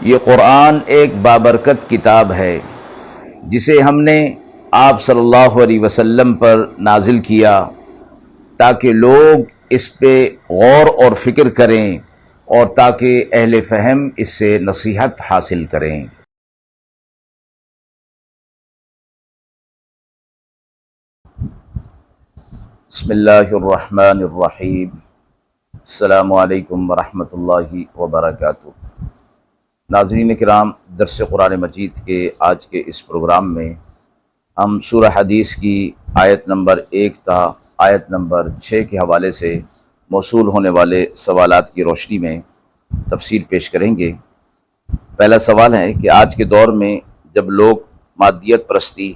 یہ قرآن ایک بابرکت کتاب ہے جسے ہم نے آپ صلی اللہ علیہ وسلم پر نازل کیا تاکہ لوگ اس پہ غور اور فکر کریں اور تاکہ اہل فہم اس سے نصیحت حاصل کریں۔ بسم اللہ الرحمن الرحیم۔ السلام علیکم ورحمۃ اللہ وبرکاتہ۔ ناظرین کرام، درس قرآن مجید کے آج کے اس پروگرام میں ہم سورہ حدیث کی آیت نمبر 1 تا آیت نمبر 6 کے حوالے سے موصول ہونے والے سوالات کی روشنی میں تفسیر پیش کریں گے۔ پہلا سوال ہے کہ آج کے دور میں جب لوگ مادیت پرستی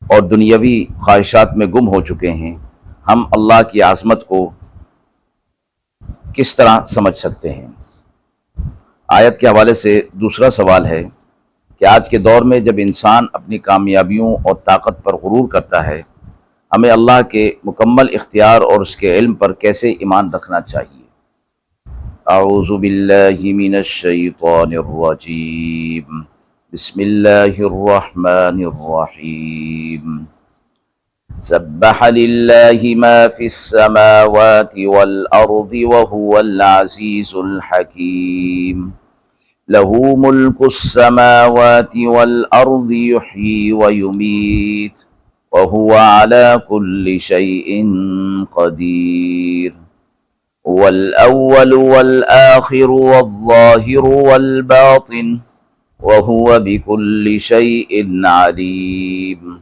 اور دنیاوی خواہشات میں گم ہو چکے ہیں، ہم اللہ کی عظمت کو کس طرح سمجھ سکتے ہیں؟ آیت کے حوالے سے دوسرا سوال ہے کہ آج کے دور میں جب انسان اپنی کامیابیوں اور طاقت پر غرور کرتا ہے، ہمیں اللہ کے مکمل اختیار اور اس کے علم پر کیسے ایمان رکھنا چاہیے؟ اعوذ باللہ من الشیطان الرجیم، بسم اللہ الرحمن الرحیم۔ سبح للہ ما فی السماوات والارض وهو العزیز الحکیم۔ لہ ملک السماوات والارض یحیی ویمیت وهو علی کل شیء قدیر۔ هو الاول والآخر والظاہر والباطن وهو بكل شيء عليم۔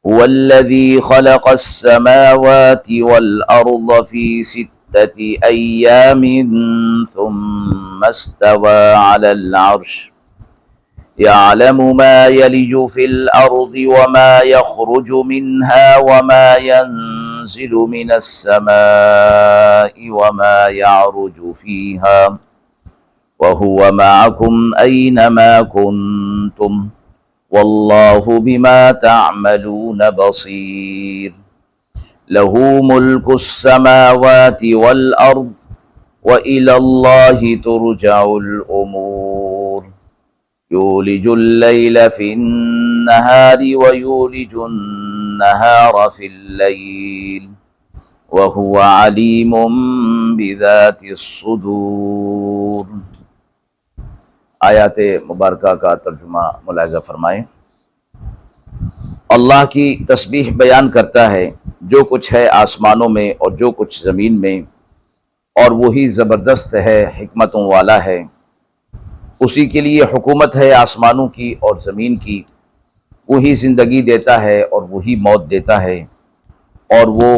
هو الذي خلق السماوات والأرض في 6 أيام ثم استوى على العرش يعلم ما يلج في الأرض وما يخرج منها وما ينزل من السماء وما يعرج فيها وهو معكم أينما كنتم والله بما تعملون بصير۔ له ملك السماوات والأرض وإلى الله ترجع الأمور۔ يولج الليل في النهار ويولج النهار في الليل وهو عليم بذات الصدور۔ آیات مبارکہ کا ترجمہ ملاحظہ فرمائیں۔ اللہ کی تسبیح بیان کرتا ہے جو کچھ ہے آسمانوں میں اور جو کچھ زمین میں، اور وہی زبردست ہے، حکمتوں والا ہے۔ اسی کے لیے حکومت ہے آسمانوں کی اور زمین کی، وہی زندگی دیتا ہے اور وہی موت دیتا ہے، اور وہ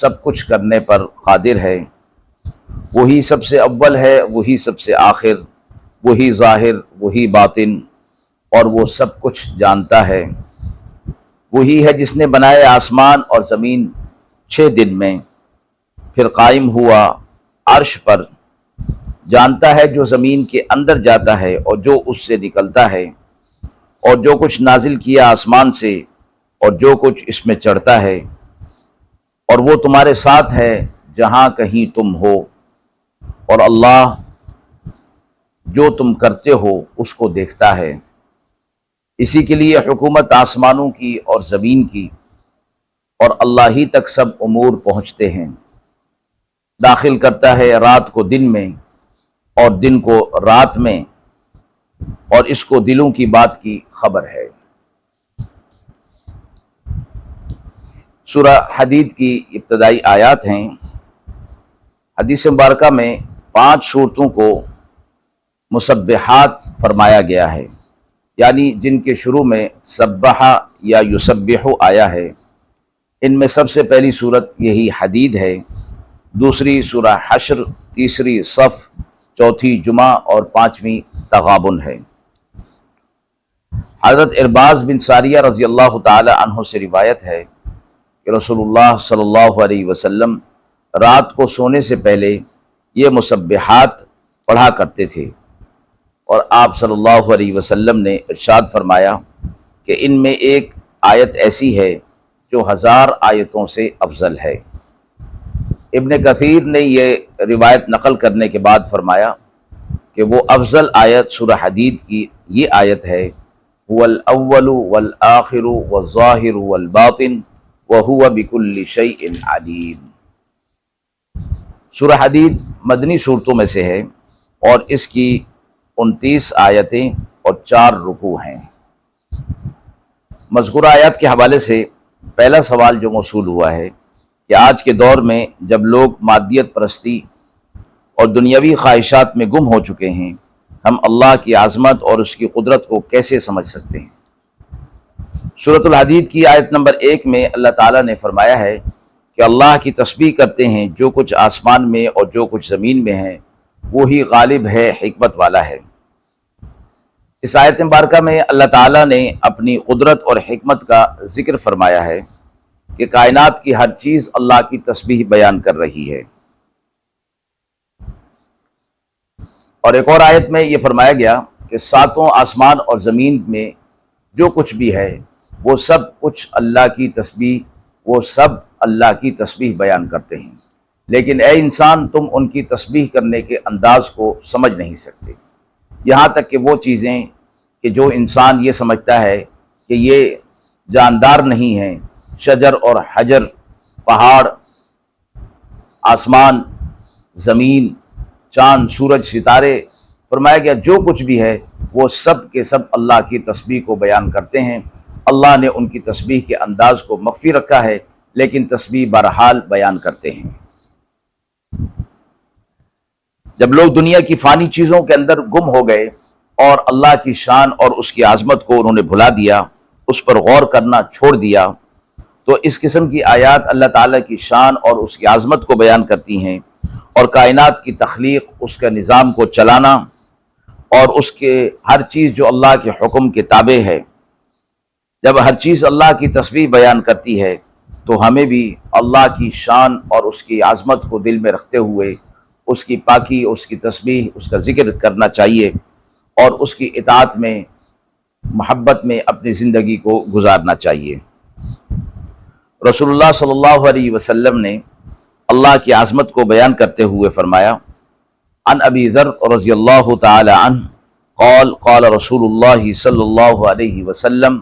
سب کچھ کرنے پر قادر ہے۔ وہی سب سے اول ہے، وہی سب سے آخر، وہی ظاہر، وہی باطن، اور وہ سب کچھ جانتا ہے۔ وہی ہے جس نے بنائے آسمان اور زمین 6 دن میں، پھر قائم ہوا عرش پر۔ جانتا ہے جو زمین کے اندر جاتا ہے اور جو اس سے نکلتا ہے، اور جو کچھ نازل کیا آسمان سے اور جو کچھ اس میں چڑھتا ہے، اور وہ تمہارے ساتھ ہے جہاں کہیں تم ہو، اور اللہ جو تم کرتے ہو اس کو دیکھتا ہے۔ اسی کے لیے حکومت آسمانوں کی اور زمین کی، اور اللہ ہی تک سب امور پہنچتے ہیں۔ داخل کرتا ہے رات کو دن میں اور دن کو رات میں، اور اس کو دلوں کی بات کی خبر ہے۔ سورہ حدید کی ابتدائی آیات ہیں۔ حدیث مبارکہ میں 5 صورتوں کو مسبحات فرمایا گیا ہے، یعنی جن کے شروع میں سبح یا یسبح آیا ہے۔ ان میں سب سے پہلی صورت یہی حدید ہے، دوسری سورہ حشر، تیسری صف، چوتھی جمعہ اور 5ویں تغابن ہے۔ حضرت ارباز بن ساریہ رضی اللہ تعالی عنہ سے روایت ہے کہ رسول اللہ صلی اللہ علیہ وسلم رات کو سونے سے پہلے یہ مسبحات پڑھا کرتے تھے، اور آپ صلی اللہ علیہ وسلم نے ارشاد فرمایا کہ ان میں ایک آیت ایسی ہے جو 1000 آیتوں سے افضل ہے۔ ابن کثیر نے یہ روایت نقل کرنے کے بعد فرمایا کہ وہ افضل آیت سورہ حدید کی یہ آیت ہے، هو الاول والآخر والظاہر والباطن وهو بكل شيء علیم۔ سورہ حدید مدنی صورتوں میں سے ہے اور اس کی 29 آیتیں اور 4 رکوع ہیں۔ مذکورہ آیات کے حوالے سے پہلا سوال جو موصول ہوا ہے کہ آج کے دور میں جب لوگ مادیت پرستی اور دنیاوی خواہشات میں گم ہو چکے ہیں، ہم اللہ کی عظمت اور اس کی قدرت کو کیسے سمجھ سکتے ہیں؟ سورۃ الحدید کی آیت نمبر 1 میں اللہ تعالیٰ نے فرمایا ہے کہ اللہ کی تسبیح کرتے ہیں جو کچھ آسمان میں اور جو کچھ زمین میں ہے، وہی غالب ہے، حکمت والا ہے۔ اس آیت مبارکہ میں اللہ تعالیٰ نے اپنی قدرت اور حکمت کا ذکر فرمایا ہے کہ کائنات کی ہر چیز اللہ کی تسبیح بیان کر رہی ہے۔ اور ایک اور آیت میں یہ فرمایا گیا کہ 7 آسمان اور زمین میں جو کچھ بھی ہے وہ سب کچھ اللہ کی تسبیح، وہ سب اللہ کی تسبیح بیان کرتے ہیں، لیکن اے انسان تم ان کی تسبیح کرنے کے انداز کو سمجھ نہیں سکتے، یہاں تک کہ وہ چیزیں کہ جو انسان یہ سمجھتا ہے کہ یہ جاندار نہیں ہیں، شجر اور حجر، پہاڑ، آسمان، زمین، چاند، سورج، ستارے، فرمایا گیا جو کچھ بھی ہے وہ سب کے سب اللہ کی تسبیح کو بیان کرتے ہیں۔ اللہ نے ان کی تسبیح کے انداز کو مخفی رکھا ہے، لیکن تسبیح بہرحال بیان کرتے ہیں۔ جب لوگ دنیا کی فانی چیزوں کے اندر گم ہو گئے اور اللہ کی شان اور اس کی عظمت کو انہوں نے بھلا دیا، اس پر غور کرنا چھوڑ دیا، تو اس قسم کی آیات اللہ تعالیٰ کی شان اور اس کی عظمت کو بیان کرتی ہیں، اور کائنات کی تخلیق، اس کے نظام کو چلانا اور اس کے ہر چیز جو اللہ کے حکم کے تابع ہے۔ جب ہر چیز اللہ کی تسبیح بیان کرتی ہے تو ہمیں بھی اللہ کی شان اور اس کی عظمت کو دل میں رکھتے ہوئے اس کی پاکی، اس کی تسبیح، اس کا ذکر کرنا چاہیے اور اس کی اطاعت میں، محبت میں اپنی زندگی کو گزارنا چاہیے۔ رسول اللہ صلی اللہ علیہ وسلم نے اللہ کی عظمت کو بیان کرتے ہوئے فرمایا، عن ابی ذر رضی اللہ تعالی عنہ قال قال رسول اللہ صلی اللہ علیہ وسلم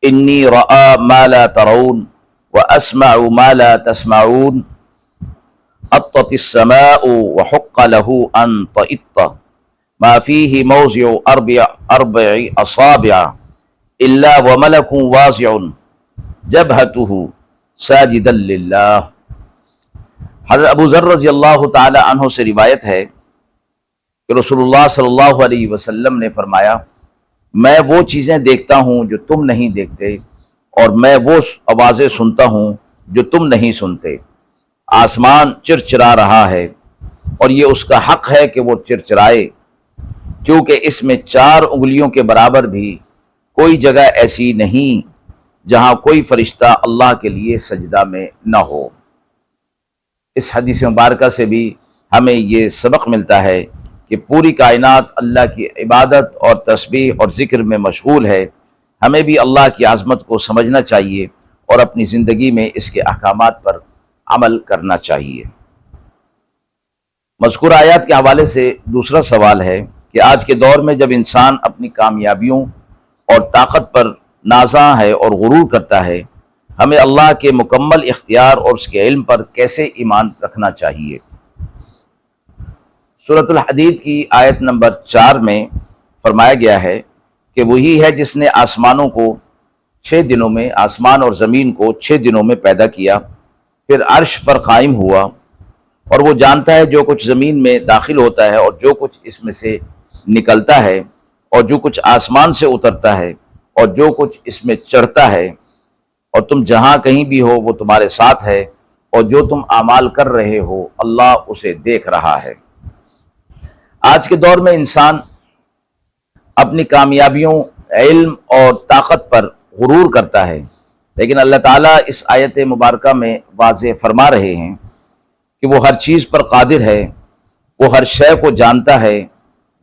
انی رأى ما لا ترون واسمع ما لا تسمعون اطت السماء وحق له ان تئط ما فيه موضع اربع اصابع الا وملك واضع جبهته ساجدا للہ۔ حضرت ابو ذر رضی اللہ تعالی عنہ سے روایت ہے کہ رسول اللہ صلی اللہ علیہ وسلم نے فرمایا، میں وہ چیزیں دیکھتا ہوں جو تم نہیں دیکھتے، اور میں وہ آوازیں سنتا ہوں جو تم نہیں سنتے۔ آسمان چرچرا رہا ہے اور یہ اس کا حق ہے کہ وہ چرچرائے، کیونکہ اس میں 4 انگلیوں کے برابر بھی کوئی جگہ ایسی نہیں جہاں کوئی فرشتہ اللہ کے لیے سجدہ میں نہ ہو۔ اس حدیث مبارکہ سے بھی ہمیں یہ سبق ملتا ہے کہ پوری کائنات اللہ کی عبادت اور تسبیح اور ذکر میں مشغول ہے، ہمیں بھی اللہ کی عظمت کو سمجھنا چاہیے اور اپنی زندگی میں اس کے احکامات پر عمل کرنا چاہیے۔ مذکورہ آیات کے حوالے سے دوسرا سوال ہے کہ آج کے دور میں جب انسان اپنی کامیابیوں اور طاقت پر نازاں ہے اور غرور کرتا ہے، ہمیں اللہ کے مکمل اختیار اور اس کے علم پر کیسے ایمان رکھنا چاہیے؟ سورۃ الحدید کی آیت نمبر 4 میں فرمایا گیا ہے کہ وہی ہے جس نے آسمانوں کو 6 دنوں میں، آسمان اور زمین کو 6 دنوں میں پیدا کیا، پھر عرش پر قائم ہوا، اور وہ جانتا ہے جو کچھ زمین میں داخل ہوتا ہے اور جو کچھ اس میں سے نکلتا ہے، اور جو کچھ آسمان سے اترتا ہے اور جو کچھ اس میں چڑھتا ہے، اور تم جہاں کہیں بھی ہو وہ تمہارے ساتھ ہے، اور جو تم اعمال کر رہے ہو اللہ اسے دیکھ رہا ہے۔ آج کے دور میں انسان اپنی کامیابیوں، علم اور طاقت پر غرور کرتا ہے، لیکن اللہ تعالیٰ اس آیت مبارکہ میں واضح فرما رہے ہیں کہ وہ ہر چیز پر قادر ہے، وہ ہر شے کو جانتا ہے،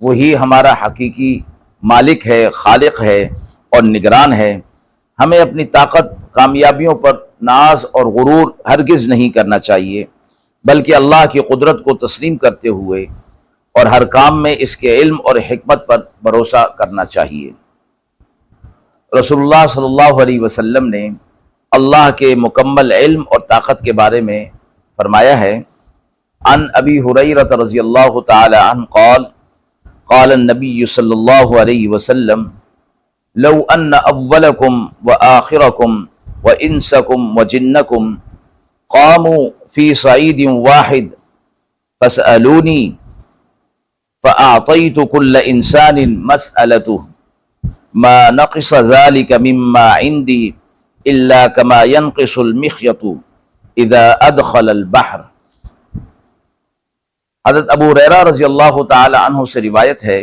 وہی ہمارا حقیقی مالک ہے، خالق ہے اور نگران ہے۔ ہمیں اپنی طاقت، کامیابیوں پر ناز اور غرور ہرگز نہیں کرنا چاہیے، بلکہ اللہ کی قدرت کو تسلیم کرتے ہوئے اور ہر کام میں اس کے علم اور حکمت پر بھروسہ کرنا چاہیے۔ رسول اللہ صلی اللہ علیہ وسلم نے اللہ کے مکمل علم اور طاقت کے بارے میں فرمایا ہے، عن ابی ہریرہ رضی اللہ تعالی عنہ قال قال النبی صلی اللہ علیہ وسلم لو ان اولکم وآخرکم وانسکم وجنکم قاموا فی صعید واحد فسألونی فأعطیت کل انسان مسألته ما نقص ذلك مما عندي الا كما ينقص المخيط اذا ادخل البحر۔ حضرت ابو ہریرہ رضی اللہ تعالی عنہ سے روایت ہے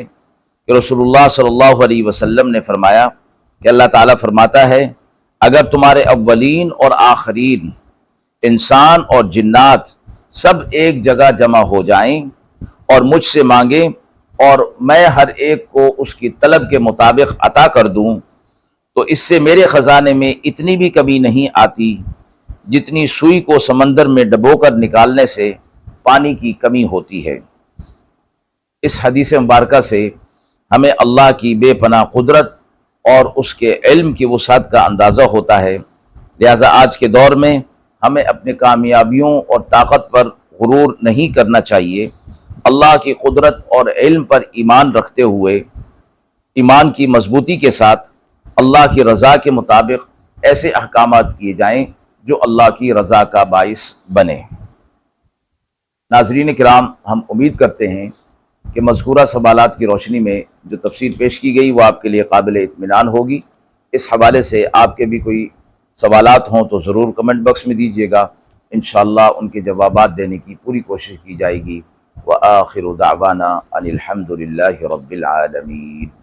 کہ رسول اللہ صلی اللہ علیہ وسلم نے فرمایا کہ اللہ تعالیٰ فرماتا ہے، اگر تمہارے اولین اور آخرین انسان اور جنات سب ایک جگہ جمع ہو جائیں اور مجھ سے مانگیں اور میں ہر ایک کو اس کی طلب کے مطابق عطا کر دوں، تو اس سے میرے خزانے میں اتنی بھی کمی نہیں آتی جتنی سوئی کو سمندر میں ڈبو کر نکالنے سے پانی کی کمی ہوتی ہے۔ اس حدیث مبارکہ سے ہمیں اللہ کی بے پناہ قدرت اور اس کے علم کی وسعت کا اندازہ ہوتا ہے، لہٰذا آج کے دور میں ہمیں اپنے کامیابیوں اور طاقت پر غرور نہیں کرنا چاہیے، اللہ کی قدرت اور علم پر ایمان رکھتے ہوئے ایمان کی مضبوطی کے ساتھ اللہ کی رضا کے مطابق ایسے احکامات کیے جائیں جو اللہ کی رضا کا باعث بنے۔ ناظرین کرام، ہم امید کرتے ہیں کہ مذکورہ سوالات کی روشنی میں جو تفصیل پیش کی گئی وہ آپ کے لیے قابل اطمینان ہوگی۔ اس حوالے سے آپ کے بھی کوئی سوالات ہوں تو ضرور کمنٹ باکس میں دیجیے گا، انشاءاللہ ان کے جوابات دینے کی پوری کوشش کی جائے گی۔ وآخر دعوانا ان الحمد للہ رب العالمین۔